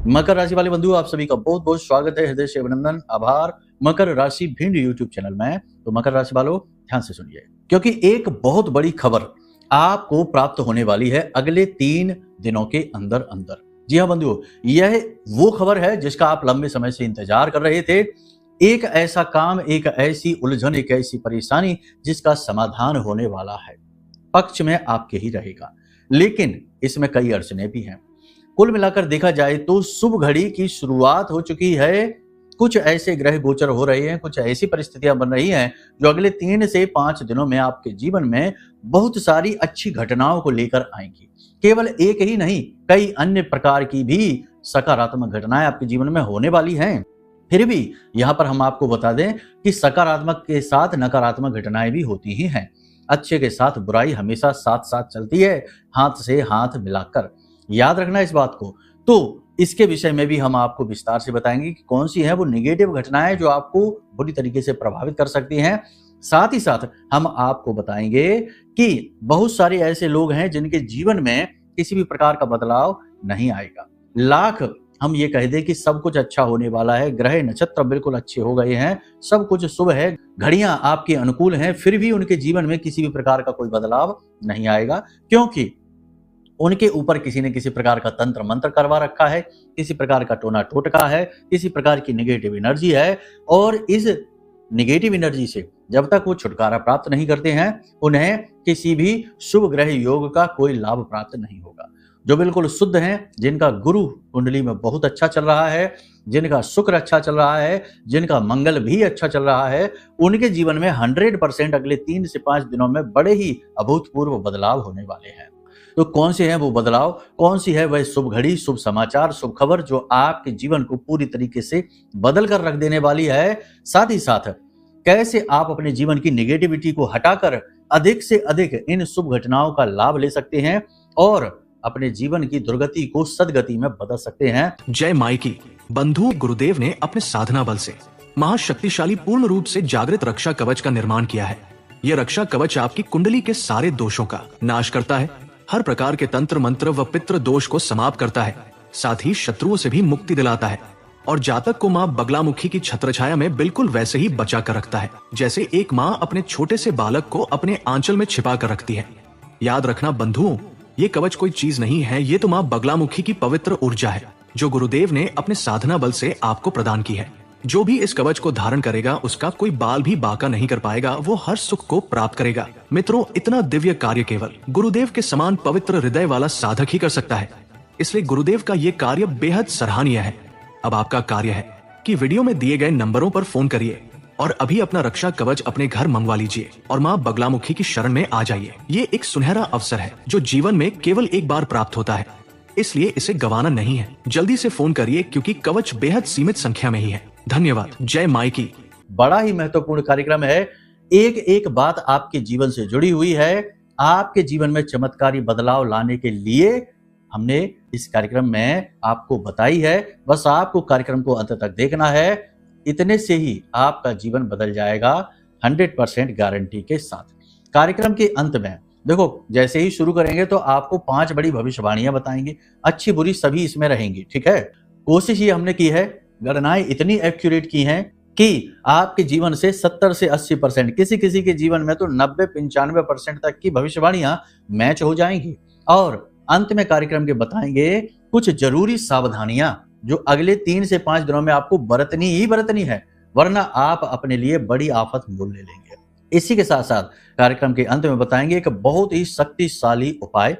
मकर राशि वाले बंधु, आप सभी का बहुत बहुत स्वागत है। हृदय से अभिनंदन, आभार। मकर राशि भिंड यूट्यूब चैनल में। तो मकर राशि वालों, ध्यान से सुनिए, क्योंकि एक बहुत बड़ी खबर आपको प्राप्त होने वाली है अगले 3 दिनों के अंदर अंदर। जी हाँ बंधुओं, यह वो खबर है जिसका आप लंबे समय से इंतजार कर रहे थे। एक ऐसा काम, एक ऐसी उलझन, एक ऐसी परेशानी जिसका समाधान होने वाला है, पक्ष में आपके ही रहेगा। लेकिन इसमें कई अड़चने भी हैं। कुल मिलाकर देखा जाए तो शुभ घड़ी की शुरुआत हो चुकी है। कुछ ऐसे ग्रह गोचर हो रहे हैं, कुछ ऐसी परिस्थितियां बन रही हैं जो अगले 3 से 5 दिनों में आपके जीवन में बहुत सारी अच्छी घटनाओं को लेकर आएंगी। केवल एक ही नहीं, कई अन्य प्रकार की भी सकारात्मक घटनाएं आपके जीवन में होने वाली हैं। फिर भी यहां पर हम आपको बता दें कि सकारात्मक के साथ नकारात्मक घटनाएं भी होती ही हैं। अच्छे के साथ बुराई हमेशा साथ साथ चलती है, हाथ से हाथ मिलाकर। याद रखना इस बात को। तो इसके विषय में भी हम आपको विस्तार से बताएंगे कि कौन सी है वो निगेटिव घटनाएं जो आपको बुरी तरीके से प्रभावित कर सकती हैं। साथ ही साथ हम आपको बताएंगे कि बहुत सारे ऐसे लोग हैं जिनके जीवन में किसी भी प्रकार का बदलाव नहीं आएगा। लाख हम ये कह दें कि सब कुछ अच्छा होने वाला है, ग्रह नक्षत्र बिल्कुल अच्छे हो गए हैं, सब कुछ शुभ है, घड़ियां आपके अनुकूल हैं, फिर भी उनके जीवन में किसी भी प्रकार का कोई बदलाव नहीं आएगा, क्योंकि उनके ऊपर किसी न किसी प्रकार का तंत्र मंत्र करवा रखा है, किसी प्रकार का टोना टोटका है, किसी प्रकार की नेगेटिव एनर्जी है। और इस नेगेटिव एनर्जी से जब तक वो छुटकारा प्राप्त नहीं करते हैं, उन्हें किसी भी शुभ ग्रह योग का कोई लाभ प्राप्त नहीं होगा। जो बिल्कुल शुद्ध हैं, जिनका गुरु कुंडली में बहुत अच्छा चल रहा है, जिनका शुक्र अच्छा चल रहा है, जिनका मंगल भी अच्छा चल रहा है, उनके जीवन में 100% अगले 3 से 5 दिनों में बड़े ही अभूतपूर्व बदलाव होने वाले हैं। तो कौन से हैं वो बदलाव, कौन सी है वह शुभ घड़ी, शुभ समाचार, शुभ खबर जो आपके जीवन को पूरी तरीके से बदल कर रख देने वाली है। साथ ही साथ कैसे आप अपने जीवन की नेगेटिविटी को हटाकर अधिक से अधिक इन शुभ घटनाओं का लाभ ले सकते हैं और अपने जीवन की दुर्गति को सदगति में बदल सकते हैं। जय माई की बंधु, गुरुदेव ने अपने साधना बल से महाशक्तिशाली पूर्ण रूप से जागृत रक्षा कवच का निर्माण किया है। यह रक्षा कवच आपकी कुंडली के सारे दोषों का नाश करता है, हर प्रकार के तंत्र मंत्र व पितृ दोष को समाप्त करता है, साथ ही शत्रुओं से भी मुक्ति दिलाता है और जातक को माँ बगलामुखी की छत्रछाया में बिल्कुल वैसे ही बचा कर रखता है जैसे एक माँ अपने छोटे से बालक को अपने आंचल में छिपा कर रखती है। याद रखना बंधुओं, ये कवच कोई चीज नहीं है, ये तो माँ बगलामुखी की पवित्र ऊर्जा है जो गुरुदेव ने अपने साधना बल से आपको प्रदान की है। जो भी इस कवच को धारण करेगा उसका कोई बाल भी बाका नहीं कर पाएगा, वो हर सुख को प्राप्त करेगा। मित्रों, इतना दिव्य कार्य केवल गुरुदेव के समान पवित्र हृदय वाला साधक ही कर सकता है, इसलिए गुरुदेव का ये कार्य बेहद सराहनीय है। अब आपका कार्य है कि वीडियो में दिए गए नंबरों पर फोन करिए और अभी अपना रक्षा कवच अपने घर मंगवा लीजिए और माँ बगलामुखी की शरण में आ जाइए। ये एक सुनहरा अवसर है जो जीवन में केवल एक बार प्राप्त होता है, इसलिए इसे गंवाना नहीं है। जल्दी से फोन करिए क्योंकि कवच बेहद सीमित संख्या में ही है। धन्यवाद। जय माई की। बड़ा ही महत्वपूर्ण कार्यक्रम है, एक एक बात आपके जीवन से जुड़ी हुई है। आपके जीवन में चमत्कारी बदलाव लाने के लिए हमने इस कार्यक्रम में आपको बताई है। बस आपको कार्यक्रम को अंत तक देखना है, इतने से ही आपका जीवन बदल जाएगा 100% गारंटी के साथ। कार्यक्रम के अंत में देखो, जैसे ही शुरू करेंगे तो आपको 5 बड़ी भविष्यवाणियां बताएंगे, अच्छी बुरी सभी इसमें रहेंगी, ठीक है। कोशिश ये हमने की है, गणनाएं इतनी एक्यूरेट की हैं कि आपके जीवन से 70 से 80%, किसी किसी के जीवन में तो 90-95% तक की भविष्यवाणियां मैच हो जाएंगी। और अंत में कार्यक्रम के बताएंगे कुछ जरूरी सावधानियां जो अगले 3 से 5 दिनों में आपको बरतनी ही बरतनी है, वरना आप अपने लिए बड़ी आफत मोल ले लेंगे। इसी के साथ साथ कार्यक्रम के अंत में बताएंगे एक बहुत ही शक्तिशाली उपाय,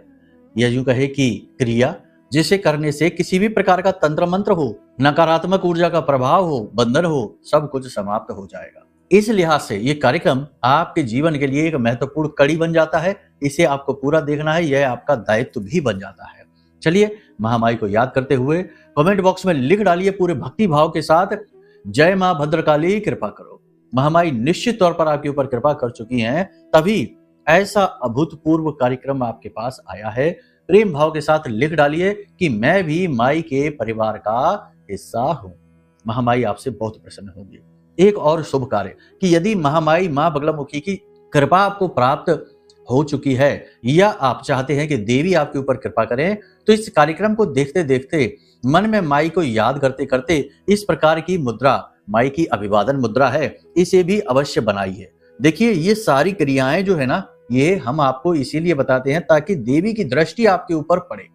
या यूं कहे कि क्रिया, जिसे करने से किसी भी प्रकार का तंत्र मंत्र हो, नकारात्मक ऊर्जा का प्रभाव हो, बंधन हो, सब कुछ समाप्त हो जाएगा। इस लिहाज से ये कार्यक्रम आपके जीवन के लिए एक महत्वपूर्ण कड़ी बन जाता है। इसे आपको पूरा देखना है, यह आपका दायित्व भी बन जाता है। चलिए, महामाई को याद करते हुए कमेंट बॉक्स में लिख डालिए पूरे भक्ति भाव के साथ, जय मां भद्रकाली कृपा करो। महामाई निश्चित तौर पर आपके ऊपर कृपा कर चुकी हैं, तभी ऐसा अभूतपूर्व कार्यक्रम आपके पास आया है। प्रेम भाव के साथ लिख डालिए कि मैं भी माई के परिवार का हिस्सा हूं। महामाई आपसे बहुत प्रसन्न होगी। एक और शुभ कार्य कि यदि महामाई मां बगलामुखी की कृपा आपको प्राप्त हो चुकी है या आप चाहते हैं कि देवी आपके ऊपर कृपा करें, तो इस कार्यक्रम को देखते देखते मन में माई को याद करते करते इस प्रकार की मुद्रा, माई की अभिवादन मुद्रा है, इसे भी अवश्य बनाइए। देखिए, ये सारी क्रियाएं जो है ना, ये हम आपको इसीलिए बताते हैं ताकि देवी की दृष्टि आपके ऊपर पड़े।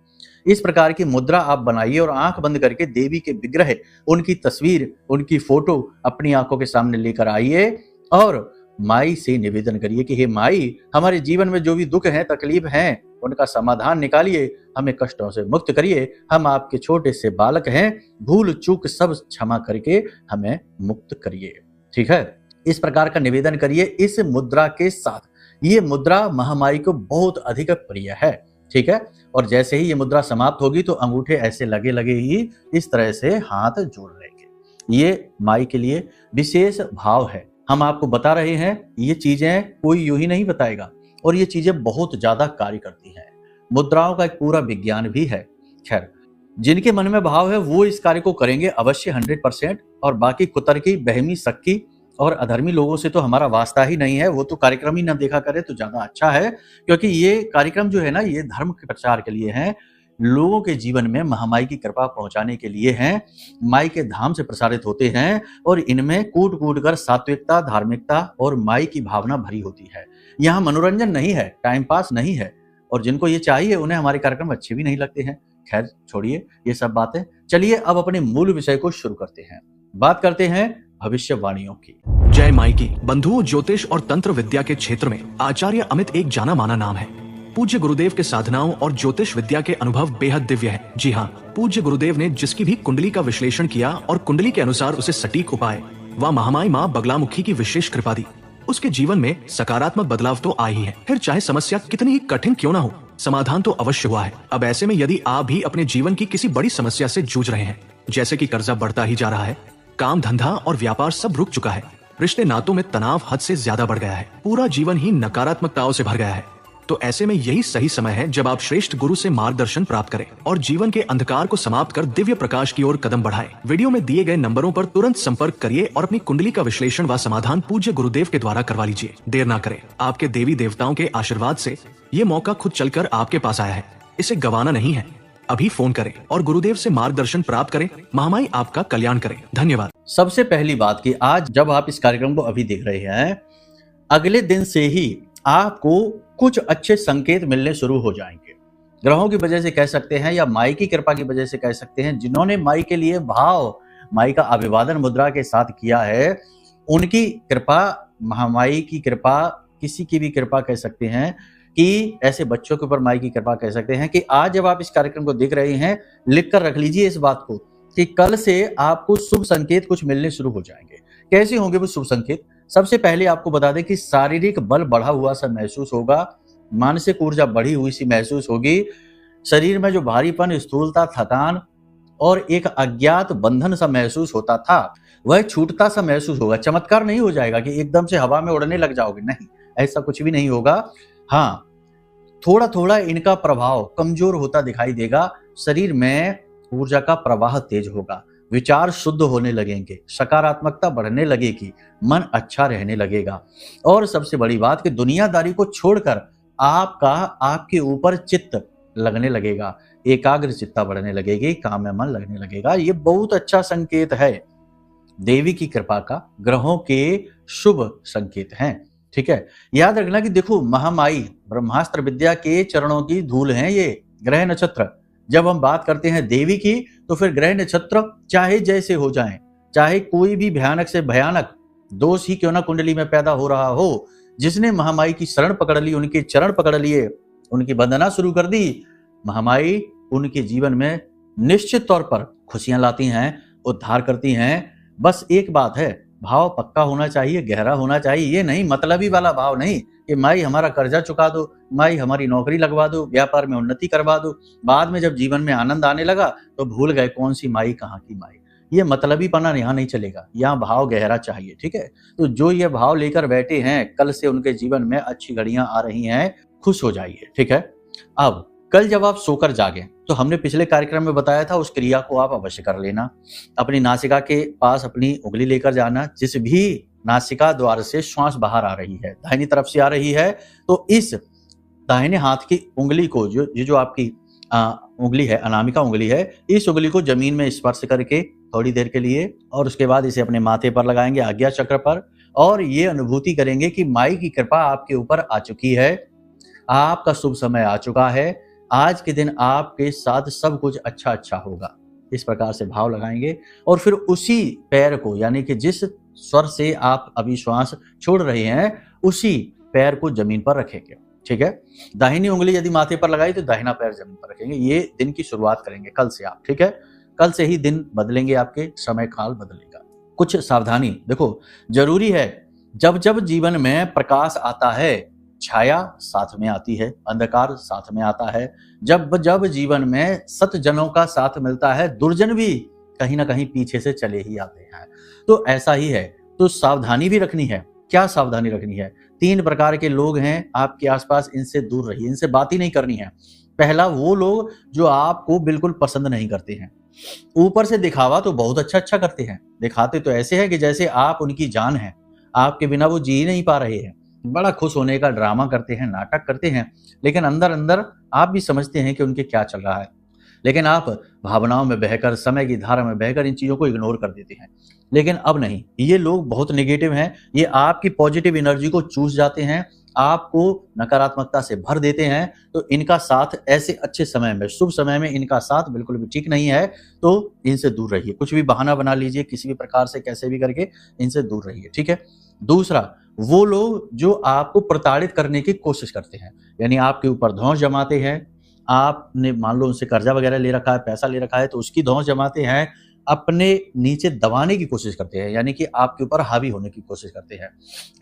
इस प्रकार की मुद्रा आप बनाइए और आंख बंद करके देवी के विग्रह, उनकी तस्वीर, उनकी फोटो अपनी आंखों के सामने लेकर आइए और माई से निवेदन करिए कि हे माई, हमारे जीवन में जो भी दुख हैं, तकलीफ हैं, उनका समाधान निकालिए, हमें कष्टों से मुक्त करिए। हम आपके छोटे से बालक हैं, भूल चूक सब क्षमा करके हमें मुक्त करिए। ठीक है, इस प्रकार का निवेदन करिए इस मुद्रा के साथ। ये मुद्रा महामाई को बहुत अधिक प्रिय है। ठीक है, और जैसे ही ये मुद्रा समाप्त होगी तो अंगूठे ऐसे लगे लगे ही इस तरह से हाथ जोड़ लेंगे। ये माई के लिए विशेष भाव है। हम आपको बता रहे हैं, ये चीजें कोई यूं ही नहीं बताएगा और ये चीजें बहुत ज्यादा कार्य करती हैं। मुद्राओं का एक पूरा विज्ञान भी है। खैर, जिनके मन में भाव है वो इस कार्य को करेंगे अवश्य 100%, और बाकी कुतर्की, बहमी, सक्की और अधर्मी लोगों से तो हमारा वास्ता ही नहीं है। वो तो कार्यक्रम ही ना देखा करे तो ज्यादा अच्छा है, क्योंकि ये कार्यक्रम जो है ना, ये धर्म के प्रचार के लिए है, लोगों के जीवन में महामाई की कृपा पहुंचाने के लिए हैं, माई के धाम से प्रसारित होते हैं और इनमें कूट कूट कर सात्विकता, धार्मिकता और माई की भावना भरी होती है। यहाँ मनोरंजन नहीं है, टाइम पास नहीं है, और जिनको ये चाहिए उन्हें हमारे कार्यक्रम अच्छे भी नहीं लगते हैं। खैर छोड़िए ये सब बातें, चलिए अब अपने मूल विषय को शुरू करते हैं। बात करते हैं भविष्यवाणियों की। जय माई की। बंधुओं, ज्योतिष और तंत्र विद्या के क्षेत्र में आचार्य अमित एक जाना माना नाम है। पूज्य गुरुदेव के साधनाओं और ज्योतिष विद्या के अनुभव बेहद दिव्य है। जी हाँ, पूज्य गुरुदेव ने जिसकी भी कुंडली का विश्लेषण किया और कुंडली के अनुसार उसे सटीक उपाय व महामाई माँ बगलामुखी की विशेष कृपा दी, उसके जीवन में सकारात्मक बदलाव तो आ ही है। फिर चाहे समस्या कितनी ही कठिन क्यों ना हो, समाधान तो अवश्य हुआ है। अब ऐसे में यदि आप भी अपने जीवन की किसी बड़ी समस्या से जूझ रहे हैं, जैसे कि कर्जा बढ़ता ही जा रहा है, काम धंधा और व्यापार सब रुक चुका है, रिश्ते नातों में तनाव हद से ज्यादा बढ़ गया है, पूरा जीवन ही नकारात्मकताओं से भर गया है, तो ऐसे में यही सही समय है जब आप श्रेष्ठ गुरु से मार्गदर्शन प्राप्त करें और जीवन के अंधकार को समाप्त कर दिव्य प्रकाश की ओर कदम बढ़ाएं। वीडियो में दिए गए नंबरों पर तुरंत संपर्क करिए और अपनी कुंडली का विश्लेषण व समाधान पूज्य गुरुदेव के द्वारा करवा लीजिए। देर ना करें, आपके देवी देवताओं के आशीर्वाद से ये मौका खुद चलकर आपके पास आया है, इसे गंवाना नहीं है। अभी फोन करें और गुरुदेव से मार्गदर्शन प्राप्त करें। महामाई आपका कल्याण करें। धन्यवाद। सबसे पहली बात कि आज जब आप इस कार्यक्रम को अभी देख रहे हैं, अगले दिन से ही आपको कुछ अच्छे संकेत मिलने शुरू हो जाएंगे। ग्रहों की वजह से कह सकते हैं या माई की कृपा की वजह से कह सकते हैं। जिन्होंने माई के लिए भाव, माई का अभिवादन मुद्रा के साथ किया है, उनकी कृपा, महामाई की कृपा, किसी की भी कृपा कह सकते हैं कि ऐसे बच्चों के ऊपर माई की कृपा कह सकते हैं कि आज जब आप इस कार्यक्रम को देख रहे हैं, लिख कर रख लीजिए इस बात को कि कल से आपको शुभ संकेत कुछ मिलने शुरू हो जाएंगे। कैसे होंगे वो शुभ संकेत? सबसे पहले आपको बता दें कि शारीरिक बल बढ़ा हुआ सा महसूस होगा, मानसिक ऊर्जा बढ़ी हुई सी महसूस होगी, शरीर में जो भारीपन, स्थूलता, थकान और एक अज्ञात बंधन सा महसूस होता था, वह छूटता सा महसूस होगा। चमत्कार नहीं हो जाएगा कि एकदम से हवा में उड़ने लग जाओगे, नहीं, ऐसा कुछ भी नहीं होगा। हाँ, थोड़ा थोड़ा इनका प्रभाव कमजोर होता दिखाई देगा। शरीर में ऊर्जा का प्रवाह तेज होगा, विचार शुद्ध होने लगेंगे, सकारात्मकता बढ़ने लगेगी, मन अच्छा रहने लगेगा। और सबसे बड़ी बात कि दुनियादारी को छोड़कर आपके ऊपर चित्त लगने लगेगा, एकाग्र चित्ता बढ़ने लगेगी, काम में मन लगने लगेगा। ये बहुत अच्छा संकेत है, देवी की कृपा का, ग्रहों के शुभ संकेत हैं। ठीक है, याद रखना कि देखो, महामाई ब्रह्मास्त्र विद्या के चरणों की धूल हैं ये ग्रह नक्षत्र। जब हम बात करते हैं देवी की, तो फिर ग्रह नक्षत्र चाहे जैसे हो जाएं, चाहे कोई भी भयानक से भयानक दोष ही क्यों ना कुंडली में पैदा हो रहा हो, जिसने महामाई की शरण पकड़ ली, उनके चरण पकड़ लिए, उनकी वंदना शुरू कर दी, महामाई उनके जीवन में निश्चित तौर पर खुशियां लाती हैं, उद्धार करती हैं। बस एक बात है, भाव पक्का होना चाहिए, गहरा होना चाहिए। ये नहीं मतलबी वाला भाव नहीं कि माई हमारा कर्जा चुका दो, माई हमारी नौकरी लगवा दो, व्यापार में उन्नति करवा दो। बाद में जब जीवन में आनंद आने लगा तो भूल गए कौन सी माई, कहाँ की माई। ये मतलबीपना यहाँ नहीं चलेगा, यहाँ भाव गहरा चाहिए। ठीक है, तो जो ये भाव लेकर बैठे हैं, कल से उनके जीवन में अच्छी घड़ियां आ रही हैं, खुश हो जाइए। ठीक है, अब कल जब आप सोकर जागे तो हमने पिछले कार्यक्रम में बताया था, उस क्रिया को आप अवश्य कर लेना। अपनी नासिका के पास अपनी उंगली लेकर जाना, जिस भी नासिका द्वार से श्वास बाहर आ रही है, दाहिनी तरफ से आ रही है, तो इस दाहिने हाथ की उंगली को जो आपकी उंगली है, अनामिका उंगली है, इस उंगली को जमीन में स्पर्श करके थोड़ी देर के लिए, और उसके बाद इसे अपने माथे पर लगाएंगे, आज्ञा चक्र पर, और ये अनुभूति करेंगे कि माई की कृपा आपके ऊपर आ चुकी है, आपका शुभ समय आ चुका है, आज के दिन आपके साथ सब कुछ अच्छा अच्छा होगा। इस प्रकार से भाव लगाएंगे और फिर उसी पैर को, यानी कि जिस स्वर से आप अभी श्वास छोड़ रहे हैं, उसी पैर को जमीन पर रखेंगे। ठीक है, दाहिनी उंगली यदि माथे पर लगाई तो दाहिना पैर जमीन पर रखेंगे। ये दिन की शुरुआत करेंगे कल से आप। ठीक है, कल से ही दिन बदलेंगे, आपके समय काल बदलेगा। कुछ सावधानी देखो, जरूरी है, जब जब जीवन में प्रकाश आता है, छाया साथ में आती है, अंधकार साथ में आता है। जब जब जीवन में सतजनों का साथ मिलता है, दुर्जन भी कहीं ना कहीं पीछे से चले ही आते हैं। तो ऐसा ही है, तो सावधानी भी रखनी है। क्या सावधानी रखनी है? 3 प्रकार के लोग हैं आपके आसपास, इनसे दूर रहिए, इनसे बात ही नहीं करनी है। पहला, वो लोग जो आपको बिल्कुल पसंद नहीं करते हैं। ऊपर से दिखावा तो बहुत अच्छा अच्छा करते हैं, दिखाते तो ऐसे है कि जैसे आप उनकी जान है, आपके बिना वो जी नहीं पा रहे हैं। बड़ा खुश होने का ड्रामा करते हैं, नाटक करते हैं, लेकिन अंदर अंदर आप भी समझते हैं कि उनके क्या चल रहा है। लेकिन आप भावनाओं में बहकर, समय की धारा में बहकर इन चीजों को इग्नोर कर देते हैं। लेकिन अब नहीं, ये लोग बहुत नेगेटिव हैं, ये आपकी पॉजिटिव एनर्जी को चूस जाते हैं, आपको नकारात्मकता से भर देते हैं। तो इनका साथ ऐसे अच्छे समय में, शुभ समय में इनका साथ बिल्कुल भी ठीक नहीं है, तो इनसे दूर रहिए। कुछ भी बहाना बना लीजिए, किसी भी प्रकार से कैसे भी करके इनसे दूर रहिए। ठीक है। दूसरा, वो लोग जो आपको प्रताड़ित करने की कोशिश करते हैं, यानी आपके ऊपर धौंस जमाते हैं। आपने मान लो उनसे कर्जा वगैरह ले रखा है, पैसा ले रखा है, तो उसकी धौंस जमाते हैं, अपने नीचे दबाने की कोशिश करते हैं, यानी कि आपके ऊपर हावी होने की कोशिश करते हैं।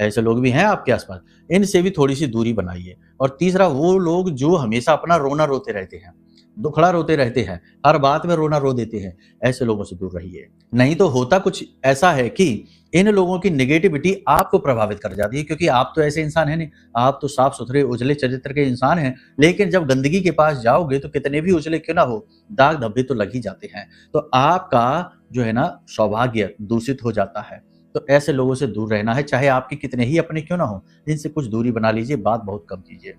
ऐसे लोग भी हैं आपके आसपास, इनसे भी थोड़ी सी दूरी बनाइए। और तीसरा, वो लोग जो हमेशा अपना रोना रोते रहते हैं, दुखड़ा रोते रहते हैं, हर बात में रोना रो देते हैं, ऐसे लोगों से दूर रहिए। नहीं तो होता कुछ ऐसा है कि इन लोगों की नेगेटिविटी आपको प्रभावित कर जाती है, क्योंकि आप तो ऐसे इंसान हैं नहीं, आप तो साफ सुथरे उजले चरित्र के इंसान हैं। लेकिन जब गंदगी के पास जाओगे तो कितने भी उजले क्यों ना हो, दाग धब्बे तो लग ही जाते हैं। तो आपका जो है ना सौभाग्य दूषित हो जाता है। तो ऐसे लोगों से दूर रहना है, चाहे आपके कितने ही अपने क्यों ना हो, इनसे कुछ दूरी बना लीजिए, बात बहुत कम कीजिए।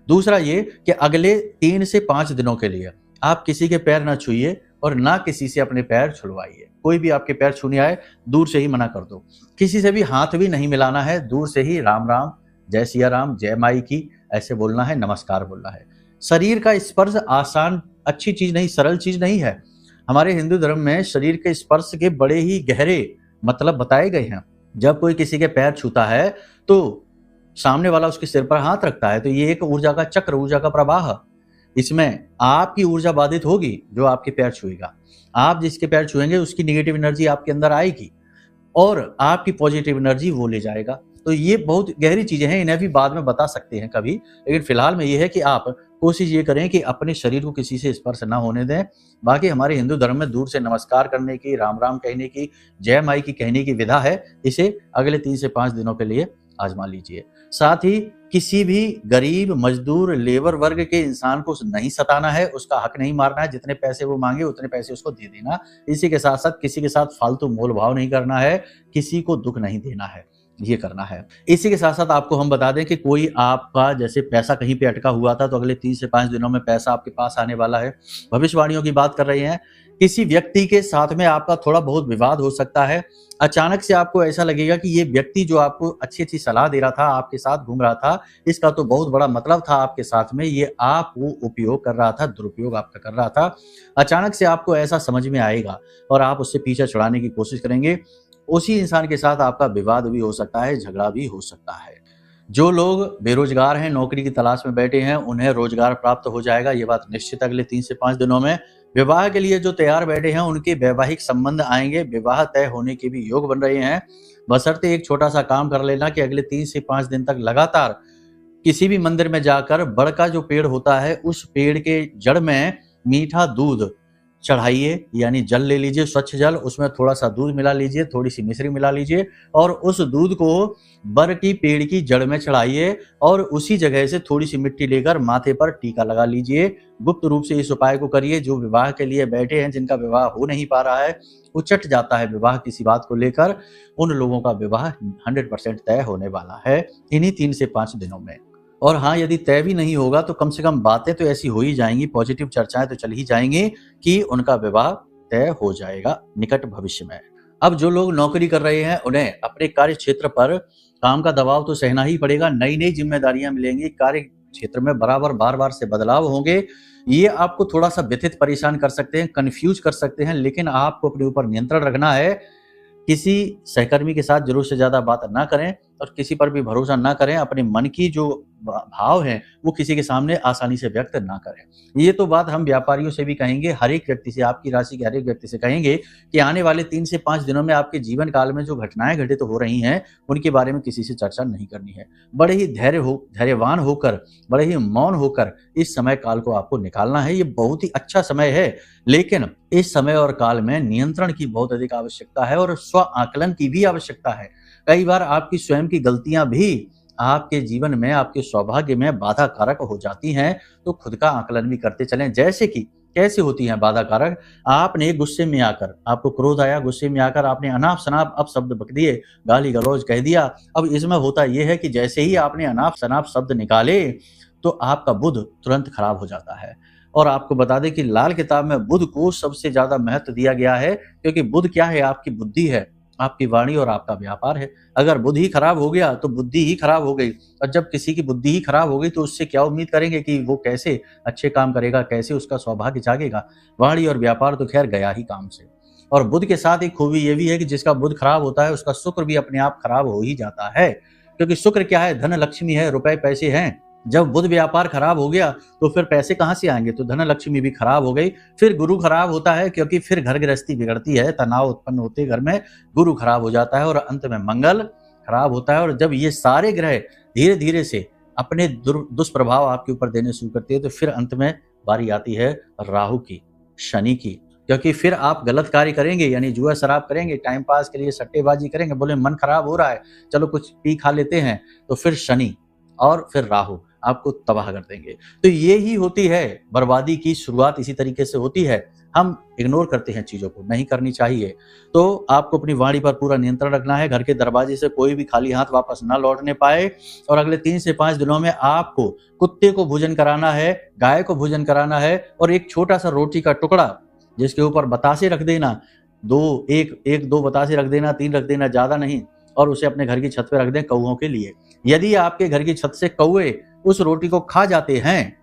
दूसरा ये कि अगले 3 से 5 दिनों के लिए आप किसी के पैर ना छूइए और ना किसी से अपने पैर छुड़वाइए। कोई भी आपके पैर छूने आए, दूर से ही मना कर दो। किसी से भी हाथ भी नहीं मिलाना है, दूर से ही राम राम, जय सिया राम, जय माई की ऐसे बोलना है, नमस्कार बोलना है। शरीर का स्पर्श आसान अच्छी चीज नहीं, सरल चीज नहीं है। हमारे हिंदू धर्म में शरीर के स्पर्श के बड़े ही गहरे मतलब बताए गए हैं। जब कोई किसी के पैर छूता है तो सामने वाला उसके सिर पर हाथ रखता है, तो ये एक ऊर्जा का चक्र, ऊर्जा का प्रवाह, इसमें आपकी ऊर्जा बाधित होगी जो आपके पैर छुएगा। आप जिसके पैर छुएंगे उसकी नेगेटिव एनर्जी आपके अंदर आएगी और आपकी पॉजिटिव एनर्जी वो ले जाएगा। तो ये बहुत गहरी चीजें हैं, इन्हें भी बाद में बता सकते हैं कभी, लेकिन फिलहाल में ये है कि आप कोशिश ये करें कि अपने शरीर को किसी से स्पर्श ना होने दें। बाकी हमारे हिंदू धर्म में दूर से नमस्कार करने की, राम राम कहने की, जय माई की कहने की विधा है। इसे अगले 3 से 5 दिनों के लिए आजमा लीजिए। साथ ही किसी भी गरीब, मजदूर, लेबर वर्ग के इंसान को नहीं सताना है, उसका हक नहीं मारना है। जितने पैसे वो मांगे उतने पैसे उसको दे देना। इसी के साथ साथ किसी के साथ फालतू मोल भाव नहीं करना है, किसी को दुख नहीं देना है, ये करना है। इसी के साथ साथ आपको हम बता दें कि कोई आपका जैसे पैसा कहीं पे अटका हुआ था, तो अगले 3 से 5 दिनों में पैसा आपके पास आने वाला है। भविष्यवाणियों की बात कर रहे हैं। किसी व्यक्ति के साथ में आपका थोड़ा बहुत विवाद हो सकता है। अचानक से आपको ऐसा लगेगा कि ये व्यक्ति जो आपको अच्छी अच्छी सलाह दे रहा था, आपके साथ घूम रहा था, इसका तो बहुत बड़ा मतलब था आपके साथ में, ये आप वो उपयोग कर रहा था, दुरुपयोग आपका कर रहा था। अचानक से आपको ऐसा समझ में आएगा और आप उससे पीछा छुड़ाने की कोशिश करेंगे। उसी इंसान के साथ आपका विवाद भी हो सकता है, झगड़ा भी हो सकता है। जो लोग बेरोजगार हैं, नौकरी की तलाश में बैठे हैं, उन्हें रोजगार प्राप्त हो जाएगा, ये बात निश्चित अगले 3 से 5 दिनों में। विवाह के लिए जो तैयार बैठे हैं उनके वैवाहिक संबंध आएंगे, विवाह तय होने के भी योग बन रहे हैं। बशर्ते एक छोटा सा काम कर लेना कि अगले 3 से 5 दिन तक लगातार किसी भी मंदिर में जाकर बड़ का जो पेड़ होता है उस पेड़ के जड़ में मीठा दूध चढ़ाइए, यानी जल ले लीजिए, स्वच्छ जल, उसमें थोड़ा सा दूध मिला लीजिए, थोड़ी सी मिश्री मिला लीजिए और उस दूध को बर की पेड़ की जड़ में चढ़ाइए और उसी जगह से थोड़ी सी मिट्टी लेकर माथे पर टीका लगा लीजिए। गुप्त रूप से इस उपाय को करिए। जो विवाह के लिए बैठे हैं, जिनका विवाह हो नहीं पा रहा है, उचट जाता है विवाह किसी बात को लेकर, उन लोगों का विवाह 100% तय होने वाला है इन्हीं 3 से 5 दिनों में। और हाँ, यदि तय भी नहीं होगा तो कम से कम बातें तो ऐसी हो ही जाएंगी, पॉजिटिव चर्चाएं तो चल ही जाएंगी कि उनका विवाह तय हो जाएगा निकट भविष्य में। अब जो लोग नौकरी कर रहे हैं उन्हें अपने कार्य क्षेत्र पर काम का दबाव तो सहना ही पड़ेगा, नई नई जिम्मेदारियां मिलेंगी, कार्य क्षेत्र में बराबर बार बार से बदलाव होंगे। ये आपको थोड़ा सा व्यथित परेशान कर सकते हैं, कंफ्यूज कर सकते हैं, लेकिन आपको अपने ऊपर नियंत्रण रखना है। किसी सहकर्मी के साथ जरूरत से ज्यादा बात ना करें और किसी पर भी भरोसा ना करें। अपने मन की जो भाव है वो किसी के सामने आसानी से व्यक्त ना करें। ये तो बात हम व्यापारियों से भी कहेंगे, हर एक व्यक्ति से, आपकी राशि के हर एक व्यक्ति से कहेंगे कि आने वाले 3 से 5 दिनों में आपके जीवन काल में जो घटनाएं घटित हो रही हैं उनके बारे में किसी से चर्चा नहीं करनी है। बड़े ही धैर्यवान होकर, बड़े ही मौन होकर इस समय काल को आपको निकालना है। ये बहुत ही अच्छा समय है, लेकिन इस समय और काल में नियंत्रण की बहुत अधिक आवश्यकता है और स्व आकलन की भी आवश्यकता है। कई बार आपकी स्वयं की गलतियां भी आपके जीवन में, आपके सौभाग्य में बाधा कारक हो जाती हैं, तो खुद का आकलन भी करते चलें। जैसे कि कैसे होती हैं बाधा कारक? आपने गुस्से में आकर, आपको क्रोध आया, गुस्से में आकर आपने अनाप शनाप अपशब्द बक दिए, गाली गलौज कह दिया। अब इसमें होता यह है कि जैसे ही आपने अनाप शनाप शब्द निकाले तो आपका बुध तुरंत खराब हो जाता है। और आपको बता दें कि लाल किताब में बुध को सबसे ज्यादा महत्व दिया गया है, क्योंकि बुध क्या है? आपकी बुद्धि है, आपकी वाणी और आपका व्यापार है। अगर बुद्धि ही खराब हो गया तो बुद्धि ही खराब हो गई, और जब किसी की बुद्धि ही खराब हो गई तो उससे क्या उम्मीद करेंगे कि वो कैसे अच्छे काम करेगा, कैसे उसका सौभाग्य जागेगा? वाणी और व्यापार तो खैर गया ही काम से। और बुध के साथ एक खूबी ये भी है कि जिसका बुध खराब होता है उसका शुक्र भी अपने आप खराब हो ही जाता है, क्योंकि शुक्र क्या है? धन लक्ष्मी है, रुपए पैसे हैं। जब बुध व्यापार खराब हो गया तो फिर पैसे कहां से आएंगे? तो धन लक्ष्मी भी खराब हो गई। फिर गुरु खराब होता है, क्योंकि फिर घर गृहस्थी बिगड़ती है, तनाव उत्पन्न होते घर में, गुरु खराब हो जाता है और अंत में मंगल खराब होता है। और जब ये सारे ग्रह धीरे धीरे से अपने दुष्प्रभाव आपके ऊपर देने शुरू करते हैं तो फिर अंत में बारी आती है राहु की, शनि की, क्योंकि फिर आप गलत कार्य करेंगे, यानी जुआ शराब करेंगे, टाइम पास के लिए सट्टेबाजी करेंगे, बोले मन खराब हो रहा है चलो कुछ पी खा लेते हैं, तो फिर शनि और फिर राहु आपको तबाह कर देंगे। तो ये ही होती है बर्बादी की शुरुआत, इसी तरीके से होती है। हम इग्नोर करते हैं चीजों को, नहीं करनी चाहिए। तो आपको अपनी वाणी पर पूरा नियंत्रण रखना है। घर के दरवाजे से कोई भी खाली हाथ वापस ना लौटने पाए। और अगले 3 से 5 दिनों में आपको कुत्ते को भोजन कराना है, गाय को भोजन कराना है, और एक छोटा सा रोटी का टुकड़ा जिसके ऊपर बतासे रख देना, एक दो बतासे रख देना, 3 रख देना, ज्यादा नहीं, और उसे अपने घर की छत पे रख दें कौओं के लिए। यदि आपके घर की छत से कौए उस रोटी को खा जाते हैं,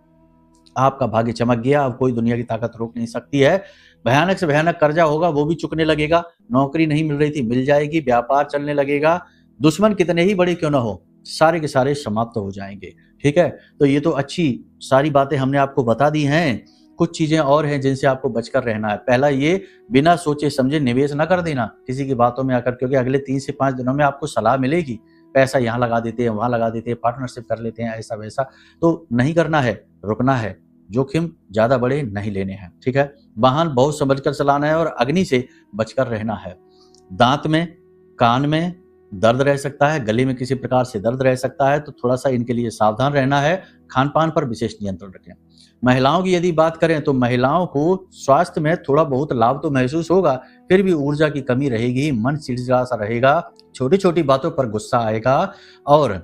आपका भाग्य चमक गया। अब कोई दुनिया की ताकत रोक नहीं सकती है। भयानक से भयानक कर्जा होगा वो भी चुकने लगेगा, नौकरी नहीं मिल रही थी मिल जाएगी, व्यापार चलने लगेगा, दुश्मन कितने ही बड़े क्यों ना हो सारे के सारे समाप्त हो जाएंगे। ठीक है, तो ये तो अच्छी सारी बातें हमने आपको बता दी हैं। कुछ चीजें और हैं जिनसे आपको बचकर रहना है। पहला ये, बिना सोचे समझे निवेश ना कर देना किसी की बातों में आकर, क्योंकि अगले 3 से 5 दिनों में आपको सलाह मिलेगी, पैसा यहाँ लगा देते हैं, वहां लगा देते हैं, पार्टनरशिप कर लेते हैं, ऐसा वैसा, तो नहीं करना है, रुकना है, जोखिम ज्यादा बड़े नहीं लेने हैं। ठीक है, वाहन बहुत समझकर चलाना है और अग्नि से बचकर रहना है। दांत में, कान में दर्द रह सकता है, गले में किसी प्रकार से दर्द रह सकता है, तो थोड़ा सा इनके लिए सावधान रहना है। खान पान पर विशेष नियंत्रण रखें। महिलाओं की यदि बात करें तो महिलाओं को स्वास्थ्य में थोड़ा बहुत लाभ तो महसूस होगा, फिर भी ऊर्जा की कमी रहेगी, मन चिड़चिड़ा सा रहेगा, छोटी छोटी बातों पर गुस्सा आएगा और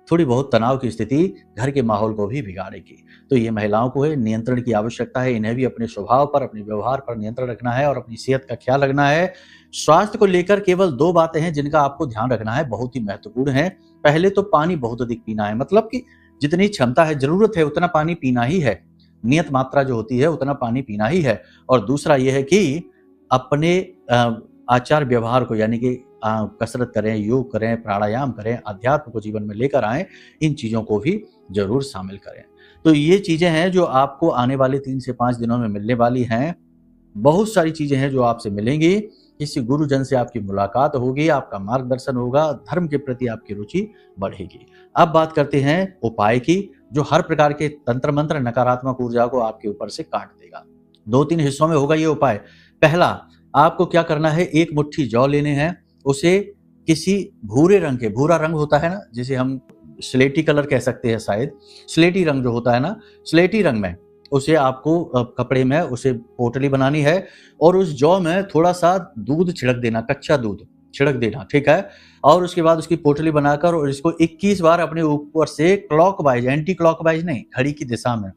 थोड़ी बहुत तनाव की स्थिति घर के माहौल को भी बिगाड़ेगी। तो ये महिलाओं को है नियंत्रण की आवश्यकता है। इन्हें भी अपने स्वभाव पर, अपने व्यवहार पर नियंत्रण रखना है और अपनी सेहत का ख्याल रखना है। स्वास्थ्य को लेकर केवल 2 बातें हैं जिनका आपको ध्यान रखना है, बहुत ही महत्वपूर्ण है। पहले तो पानी बहुत अधिक पीना है, मतलब कि जितनी क्षमता है, जरूरत है उतना पानी पीना ही है, नियत मात्रा जो होती है उतना पानी पीना ही है। और दूसरा यह है कि अपने आचार व्यवहार को, यानी कि कसरत करें, योग करें, प्राणायाम करें, अध्यात्म को जीवन में लेकर आएं, इन चीजों को भी जरूर शामिल करें। तो ये चीजें हैं जो आपको आने वाले 3 से 5 दिनों में मिलने वाली हैं। बहुत सारी चीजें हैं जो आपसे मिलेंगी। किसी गुरुजन से आपकी मुलाकात होगी, आपका मार्गदर्शन होगा, धर्म के प्रति आपकी रुचि बढ़ेगी। अब बात करते हैं उपाय की, जो हर प्रकार के तंत्र मंत्र नकारात्मक ऊर्जा को आपके ऊपर से काट देगा। 2-3 हिस्सों में होगा ये उपाय। पहला, आपको क्या करना है, 1 मुट्ठी जौ लेने हैं, उसे किसी भूरे रंग के, भूरा रंग होता है ना, जिसे हम स्लेटी कलर कह सकते हैं शायद, स्लेटी रंग जो होता है ना, स्लेटी रंग में उसे आपको कपड़े में उसे पोटली बनानी है और उस जौ में थोड़ा सा दूध छिड़क देना, कच्चा दूध, छिड़क देना, ठीक है। और उसके बाद उसकी पोटली बनाकर और इसको 21 बार अपने ऊपर से क्लॉकवाइज, एंटी क्लॉकवाइज नहीं, घड़ी की दिशा में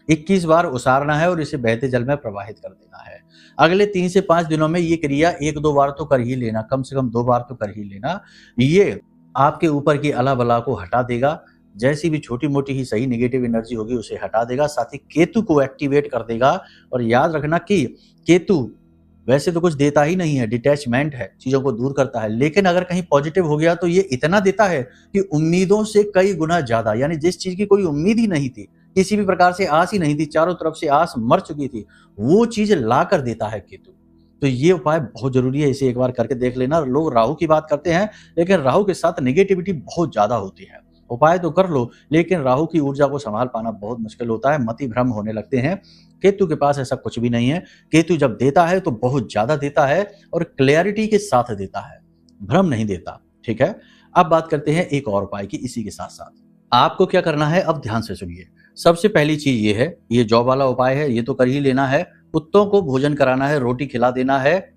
21 बार उसारना है और इसे बहते जल में प्रवाहित कर देना है। अगले 3 से 5 दिनों में ये क्रिया 1-2 बार तो कर ही लेना, कम से कम 2 बार तो कर ही लेना। ये आपके ऊपर की अला बला को हटा देगा, जैसी भी छोटी-मोटी ही सही नेगेटिव एनर्जी होगी उसे हटा देगा, साथ ही केतु को एक्टिवेट कर देगा। और याद रखना कि केतु वैसे तो कुछ देता ही नहीं है, डिटैचमेंट है, चीज़ों को दूर करता है, लेकिन अगर कहीं पॉजिटिव हो गया तो ये इतना देता है कि उम्मीदों से कई गुना ज़्यादा, यानी जिस चीज़ की कोई उम्मीद ही नहीं थी, किसी भी प्रकार से आस ही नहीं थी, चारों तरफ से आस मर चुकी थी, वो चीज़ ला कर देता है केतु। तो ये उपाय बहुत ज़रूरी है, इसे एक बार करके देख लेना। लोग राहु की बात करते हैं, लेकिन राहु के साथ नेगेटिविटी बहुत ज़्यादा होती है। उपाय तो कर लो, लेकिन राहु की ऊर्जा को संभाल पाना बहुत मुश्किल होता है, मति भ्रम होने लगते हैं। केतु के पास ऐसा कुछ भी नहीं है। केतु जब देता है तो बहुत ज़्यादा देता है और क्लैरिटी के साथ देता है, भ्रम नहीं देता, ठीक है। अब बात करते हैं एक और उपाय की इसी के साथ-साथ। आपको क्या करना है, अब ध्यान से सुनिए। सबसे पहली चीज़ ये है, ये जॉब वाला उपाय है, ये तो कर ही लेना है। कुत्तों को भोजन कराना है, रोटी खिला देना है।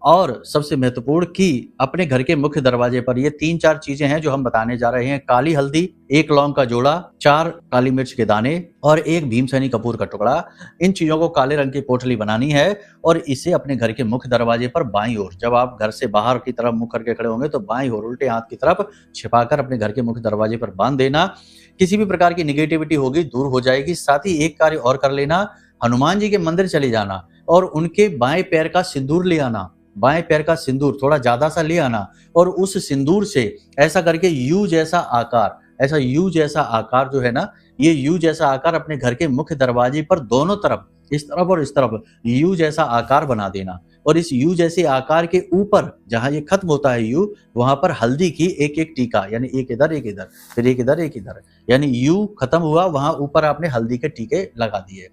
और सबसे महत्वपूर्ण कि अपने घर के मुख्य दरवाजे पर ये 3-4 चीजें हैं जो हम बताने जा रहे हैं। काली हल्दी, 1 लौंग का जोड़ा, 4 काली मिर्च के दाने और 1 भीमसेनी कपूर का टुकड़ा। इन चीजों को काले रंग की पोटली बनानी है और इसे अपने घर के मुख्य दरवाजे पर बाईं ओर, जब आप घर से बाहर की तरफ मुंह करके खड़े होंगे तो बाईं ओर उल्टे हाथ की तरफ छिपाकर अपने घर के मुख्य दरवाजे पर बांध देना। किसी भी प्रकार की निगेटिविटी होगी दूर हो जाएगी। साथ ही एक कार्य और कर लेना, हनुमान जी के मंदिर चले जाना और उनके बाएं पैर का सिंदूर ले आना। बाएं पैर का सिंदूर थोड़ा ज्यादा सा ले आना और उस सिंदूर से ऐसा करके यू जैसा आकार, ऐसा यू जैसा आकार जो है ना, ये यू जैसा आकार अपने घर के मुख्य दरवाजे पर दोनों तरफ, इस तरफ और इस तरफ यू जैसा आकार बना देना। और इस यू जैसे आकार के ऊपर जहां ये खत्म होता है यू, वहां पर हल्दी की एक टीका, यानी एक इधर फिर एक इधर, यानी यू खत्म हुआ, वहां ऊपर आपने हल्दी के टीके लगा दिए।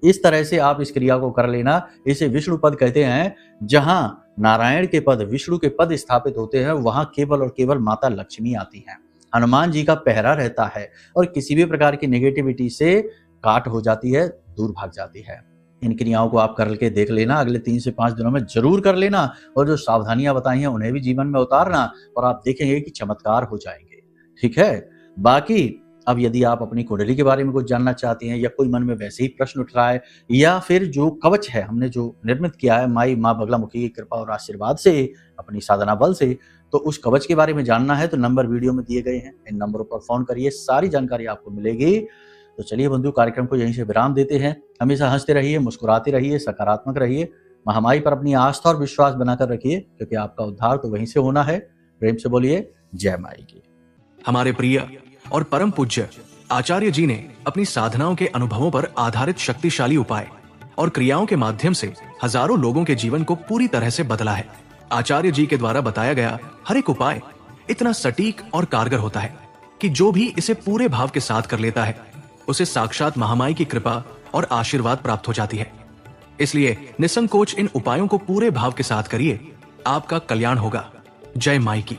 इस तरह से आप इस क्रिया को कर लेना। इसे विष्णु पद कहते हैं। जहां नारायण के पद, विष्णु के पद स्थापित होते हैं, वहां केवल और केवल माता लक्ष्मी आती हैं। हनुमान जी का पहरा रहता है और किसी भी प्रकार की नेगेटिविटी से काट हो जाती है, दूर भाग जाती है। इन क्रियाओं को आप करके देख लेना, अगले 3 से 5 दिनों में जरूर कर लेना और जो सावधानियां बताई हैं उन्हें भी जीवन में उतारना और आप देखेंगे कि चमत्कार हो जाएंगे, ठीक है। बाकी अब यदि आप अपनी कुंडली के बारे में कुछ जानना चाहते हैं या कोई मन में वैसे ही प्रश्न उठ रहा है, या फिर जो कवच है हमने जो निर्मित किया है माँ बगलामुखी की कृपा और आशीर्वाद से, अपनी साधना बल से, तो उस कवच के बारे में जानना है तो नंबर वीडियो में दिए गए हैं, इन नंबरों पर फोन करिए, सारी जानकारी आपको मिलेगी। तो चलिए बंधु, कार्यक्रम को यहीं से विराम देते हैं। हमेशा हंसते रहिए, मुस्कुराते रहिए, सकारात्मक रहिए, महामाई पर अपनी आस्था और विश्वास बनाकर रखिए, क्योंकि आपका उद्धार तो वहीं से होना है। प्रेम से बोलिए जय माई की। हमारे प्रिय और परम पूज्य आचार्य जी ने अपनी साधनाओं के अनुभवों पर आधारित शक्तिशाली उपाय और क्रियाओं के माध्यम से हजारों लोगों के जीवन को पूरी तरह से बदला है। आचार्य जी के द्वारा बताया गया हर एक उपाय इतना सटीक और कारगर होता है कि जो भी इसे पूरे भाव के साथ कर लेता है, उसे साक्षात महामाई की कृपा और आशीर्वाद प्राप्त हो जाती है। इसलिए निसंकोच इन उपायों को पूरे भाव के साथ करिए, आपका कल्याण होगा। जय माई की।